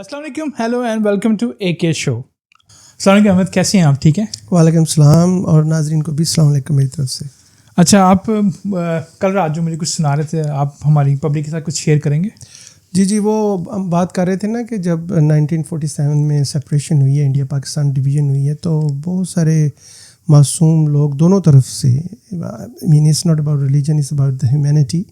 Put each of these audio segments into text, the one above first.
अस्सलाम वालेकुम, hello and welcome to AK show. अस्सलाम वालेकुम अहमद, कैसे हैं आप? ठीक है। वालेकुम सलाम, और नाजरीन को भी अस्सलाम वालेकुम मेरी तरफ से। अच्छा, आप कल रात जो मुझे कुछ सुना रहे थे, आप हमारी पब्लिक के साथ कुछ शेयर करेंगे? जी, वो हम बात कर रहे थे ना कि जब 1947 में सेपरेशन हुई है, इंडिया पाकिस्तान डिवीज़न हुई है, तो बहुत सारे मासूम लोग दोनों तरफ से, mean it's not about religion, it's about the humanity,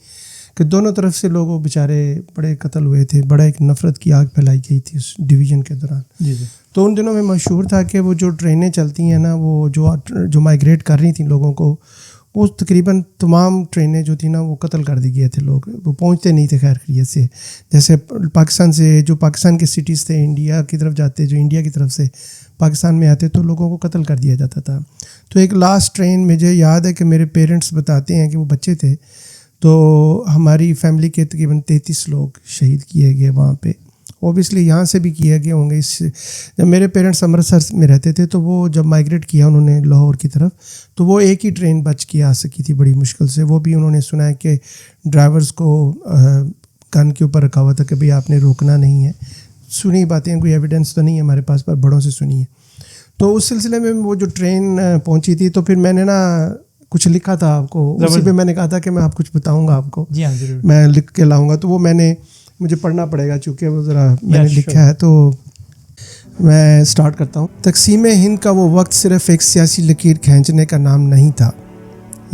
कि दोनों तरफ से लोग बेचारे बड़े कत्ल हुए थे, बड़ा एक नफ़रत की आग फैलाई गई थी उस डिवीज़न के दौरान। जी। तो उन दिनों में मशहूर था कि वो जो ट्रेनें चलती हैं ना, वो जो माइग्रेट कर रही थी लोगों को, वो तकरीबन तमाम ट्रेनें जो थी ना वो कत्ल कर दी गए थे। लोग वो पहुंचते नहीं थे खैर खैरियत से। जैसे पाकिस्तान से, जो पाकिस्तान के सिटीज़ थे इंडिया की तरफ जाते, जो इंडिया की तरफ से पाकिस्तान में आते, तो लोगों को कत्ल कर दिया जाता था। तो एक लास्ट ट्रेन मुझे याद है कि मेरे पेरेंट्स बताते हैं कि वो बच्चे थे, तो हमारी फैमिली के तकरीबन 33 लोग शहीद किए गए वहाँ पे। ओबियसली यहाँ से भी किए गए होंगे। जब मेरे पेरेंट्स अमृतसर में रहते थे, तो वो जब माइग्रेट किया उन्होंने लाहौर की तरफ, तो वो एक ही ट्रेन बच के आ सकी थी बड़ी मुश्किल से। वो भी उन्होंने सुना है कि ड्राइवर्स को गन के ऊपर रखा हुआ था कि भाई आपने रोकना नहीं है। सुनी बातें, कोई एविडेंस तो नहीं है हमारे पास, पर बड़ों से सुनी है। तो उस सिलसिले में वो जो ट्रेन पहुँची थी, तो फिर मैंने ना कुछ लिखा था आपको, उसी पे मैंने कहा था कि मैं आप कुछ बताऊँगा आपको। जी हाँ, ज़रूर। मैं लिख के लाऊँगा, तो वो मुझे पढ़ना पड़ेगा चूँकि वो ज़रा मैंने लिखा है, तो मैं स्टार्ट करता हूँ। तक़सीम हिंद का वो वक्त सिर्फ़ एक सियासी लकीर खींचने का नाम नहीं था।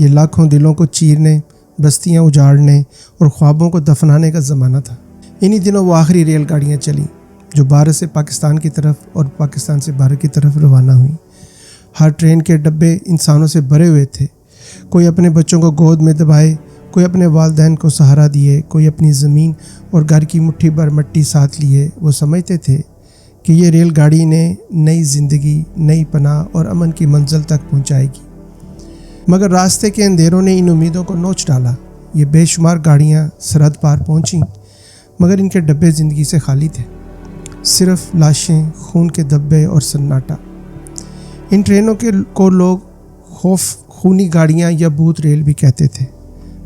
ये लाखों दिलों को चीरने, बस्तियाँ उजाड़ने और ख्वाबों को दफनाने का ज़माना था। इन्हीं दिनों वो आखिरी रेलगाड़ियाँ चलीं जो भारत से पाकिस्तान की तरफ और पाकिस्तान से भारत की तरफ रवाना हुई। हर ट्रेन के डब्बे इंसानों से भरे हुए थे। कोई अपने बच्चों को गोद में दबाए, कोई अपने वालिदैन को सहारा दिए, कोई अपनी ज़मीन और घर की मुट्ठी भर मिट्टी साथ लिए। वो समझते थे कि ये रेलगाड़ी ने नई ज़िंदगी, नई पनाह और अमन की मंजिल तक पहुंचाएगी। मगर रास्ते के अंधेरों ने इन उम्मीदों को नोच डाला। ये बेशुमार गाड़ियां सरहद पार पहुंचीं, मगर इनके डब्बे ज़िंदगी से खाली थे। सिर्फ लाशें, खून के धब्बे और सन्नाटा। इन ट्रेनों को लोग खूनी गाड़ियाँ या भूत रेल भी कहते थे।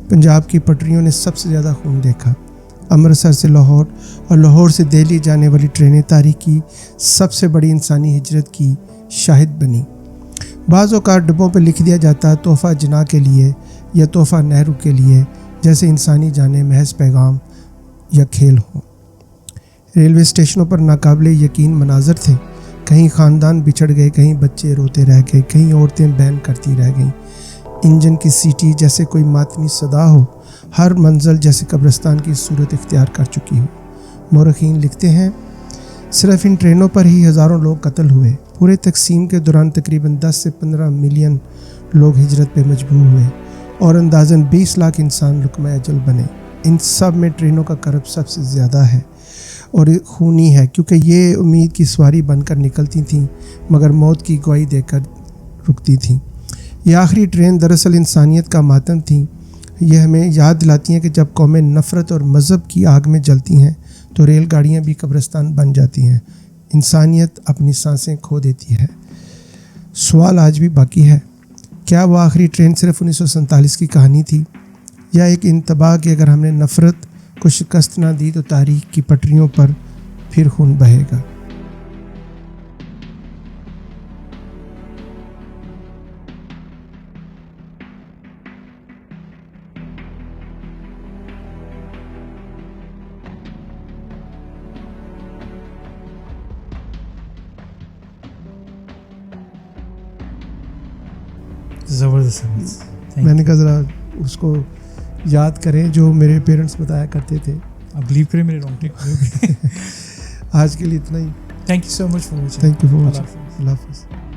पंजाब की पटरियों ने सबसे ज़्यादा खून देखा। अमृतसर से लाहौर और लाहौर से दिल्ली जाने वाली ट्रेनें तारीख की सबसे बड़ी इंसानी हिजरत की शाहिद बनी। बाज़ औक़ात डिब्बों पर लिख दिया जाता तोहफ़ा जिना के लिए या तोहफ़ा नेहरू के लिए, जैसे इंसानी जाने महज पैगाम या खेल हो। रेलवे स्टेशनों पर नाकाबिले यकीन मनाजर थे। कहीं ख़ानदान बिछड़ गए, कहीं बच्चे रोते रह गए, कहीं औरतें बैन करती रह गईं। इंजन की सीटी जैसे कोई मातमी सदा हो, हर मंजिल जैसे कब्रिस्तान की सूरत इख्तियार कर चुकी हो। मौरखीन लिखते हैं, सिर्फ इन ट्रेनों पर ही हज़ारों लोग कत्ल हुए। पूरे तक़सीम के दौरान तकरीबन 10 से 15 मिलियन लोग हिजरत पे मजबूर हुए और अंदाज़न 20 लाख इंसान रुकमा अजल बने। इन सब में ट्रेनों का करब सबसे ज़्यादा है और खूनी है, क्योंकि ये उम्मीद की सवारी बनकर निकलती थीं, मगर मौत की गवाही देकर रुकती थीं। ये आखिरी ट्रेन दरअसल इंसानियत का मातम थी। यह हमें याद दिलाती हैं कि जब कौमें नफ़रत और मज़हब की आग में जलती हैं, तो रेलगाड़ियाँ भी कब्रिस्तान बन जाती हैं। इंसानियत अपनी सांसें खो देती है। सवाल आज भी बाकी है, क्या वो आखिरी ट्रेन सिर्फ 1947 की कहानी थी, या एक इंतबाह कि अगर हमने नफ़रत को शिकस्त ना दी तो तारीख़ की पटरियों पर फिर खून बहेगा। ज़बरदस्त। मैंने कहा ज़रा उसको याद करें जो मेरे पेरेंट्स बताया करते थे। आप बिलीव करें, मेरे रोंगटे खड़े हो गए। आज के लिए इतना ही। Thank you so much for watching. Thank you for watching. अल्लाह हाफ़िज़।